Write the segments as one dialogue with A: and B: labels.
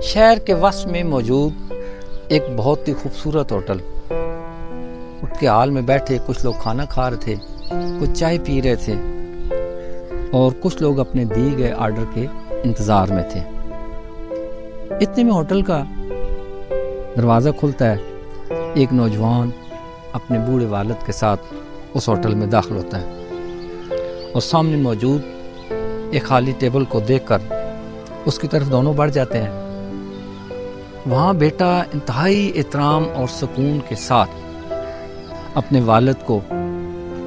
A: شہر کے وسط میں موجود ایک بہت ہی خوبصورت ہوٹل، اس کے ہال میں بیٹھے کچھ لوگ کھانا کھا رہے تھے، کچھ چائے پی رہے تھے اور کچھ لوگ اپنے دیے گئے آرڈر کے انتظار میں تھے۔ اتنے میں ہوٹل کا دروازہ کھلتا ہے، ایک نوجوان اپنے بوڑھے والد کے ساتھ اس ہوٹل میں داخل ہوتا ہے اور سامنے موجود ایک خالی ٹیبل کو دیکھ کر اس کی طرف دونوں بڑھ جاتے ہیں۔ وہاں بیٹا انتہائی احترام اور سکون کے ساتھ اپنے والد کو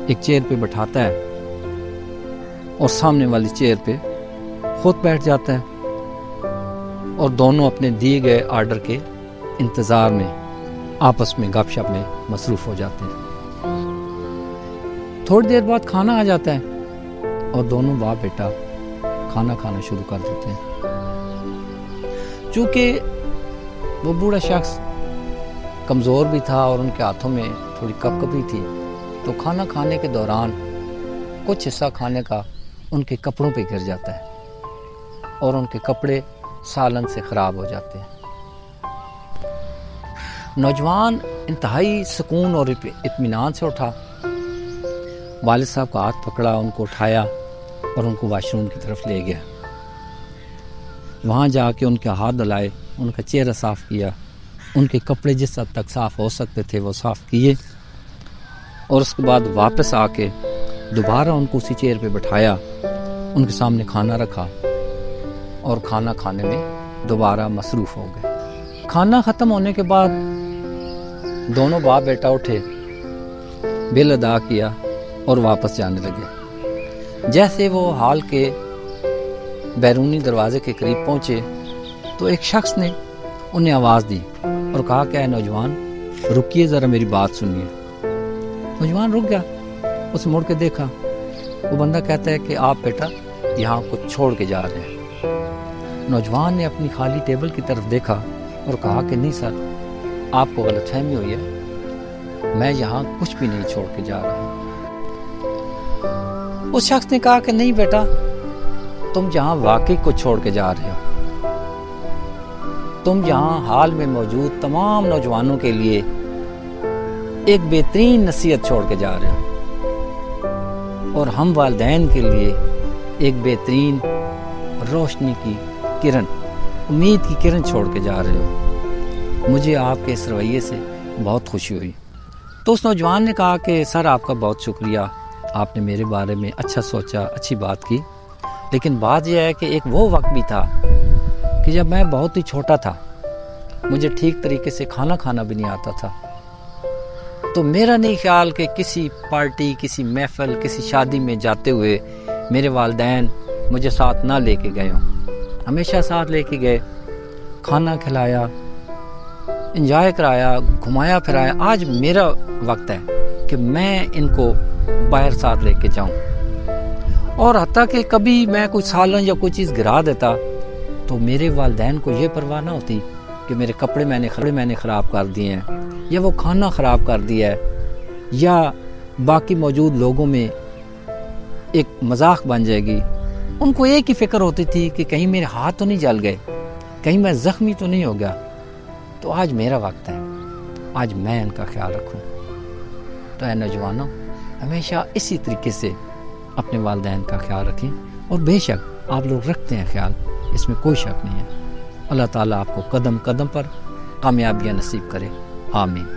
A: ایک چیئر پہ بٹھاتا ہے اور سامنے والی چیئر پہ خود بیٹھ جاتا ہے اور دونوں اپنے دیے گئے آرڈر کے انتظار میں آپس میں گپ شپ میں مصروف ہو جاتے ہیں۔ تھوڑی دیر بعد کھانا آ جاتا ہے اور دونوں باپ بیٹا کھانا کھانا شروع کر دیتے ہیں۔ چونکہ وہ بوڑھا شخص کمزور بھی تھا اور ان کے ہاتھوں میں تھوڑی کپکپی تھی، تو کھانا کھانے کے دوران کچھ حصہ کھانے کا ان کے کپڑوں پہ گر جاتا ہے اور ان کے کپڑے سالن سے خراب ہو جاتے ہیں۔ نوجوان انتہائی سکون اور اطمینان سے اٹھا، والد صاحب کا ہاتھ پکڑا، ان کو اٹھایا اور ان کو واش روم کی طرف لے گیا۔ وہاں جا کے ان کے ہاتھ دھلائے، ان کا چہرہ صاف کیا، ان کے کپڑے جس حد تک صاف ہو سکتے تھے وہ صاف کیے اور اس کے بعد واپس آ کے دوبارہ ان کو اسی چیئر پہ بٹھایا، ان کے سامنے کھانا رکھا اور کھانا کھانے میں دوبارہ مصروف ہو گئے۔ کھانا ختم ہونے کے بعد دونوں باپ بیٹا اٹھے، بل ادا کیا اور واپس جانے لگے۔ جیسے وہ ہال کے بیرونی دروازے کے قریب پہنچے تو ایک شخص نے انہیں آواز دی اور کہا کہ اے نوجوان رکیے، ذرا میری بات سنیے۔ نوجوان رک گیا، اس مڑ کے دیکھا، وہ بندہ کہتا ہے کہ آپ بیٹا یہاں کچھ چھوڑ کے جا رہے ہیں۔ نوجوان نے اپنی خالی ٹیبل کی طرف دیکھا اور کہا کہ نہیں سر، آپ کو غلط فہمی ہوئی ہے، میں یہاں کچھ بھی نہیں چھوڑ کے جا رہا۔ اس شخص نے کہا کہ نہیں بیٹا، تم جہاں واقعی کچھ چھوڑ کے جا رہے ہو، تم یہاں حال میں موجود تمام نوجوانوں کے لیے ایک بہترین نصیحت چھوڑ کے جا رہے ہو اور ہم والدین کے لیے ایک بہترین روشنی کی کرن، امید کی کرن چھوڑ کے جا رہے ہو۔ مجھے آپ کے اس رویے سے بہت خوشی ہوئی۔ تو اس نوجوان نے کہا کہ سر آپ کا بہت شکریہ، آپ نے میرے بارے میں اچھا سوچا، اچھی بات کی، لیکن بات یہ ہے کہ ایک وہ وقت بھی تھا کہ جب میں بہت ہی چھوٹا تھا، مجھے ٹھیک طریقے سے کھانا کھانا بھی نہیں آتا تھا، تو میرا نہیں خیال کہ کسی پارٹی، کسی محفل، کسی شادی میں جاتے ہوئے میرے والدین مجھے ساتھ نہ لے کے گئے ہوں۔ ہمیشہ ساتھ لے کے گئے، کھانا کھلایا، انجوائے کرایا، گھمایا پھرایا۔ آج میرا وقت ہے کہ میں ان کو باہر ساتھ لے کے جاؤں، اور حتیٰ کہ کبھی میں کوئی سالن یا کوئی چیز گرا دیتا تو میرے والدین کو یہ پرواہ نہ ہوتی کہ میرے کپڑے میں نے خراب کر دیے ہیں یا وہ کھانا خراب کر دیا ہے یا باقی موجود لوگوں میں ایک مذاق بن جائے گی۔ ان کو ایک ہی فکر ہوتی تھی کہ کہیں میرے ہاتھ تو نہیں جل گئے، کہیں میں زخمی تو نہیں ہو گیا۔ تو آج میرا وقت ہے، آج میں ان کا خیال رکھوں۔ تو اے نوجوانوں، ہمیشہ اسی طریقے سے اپنے والدین کا خیال رکھیں، اور بے شک آپ لوگ رکھتے ہیں خیال، اس میں کوئی شک نہیں ہے۔ اللہ تعالیٰ آپ کو قدم قدم پر کامیابیاں نصیب کرے، آمین۔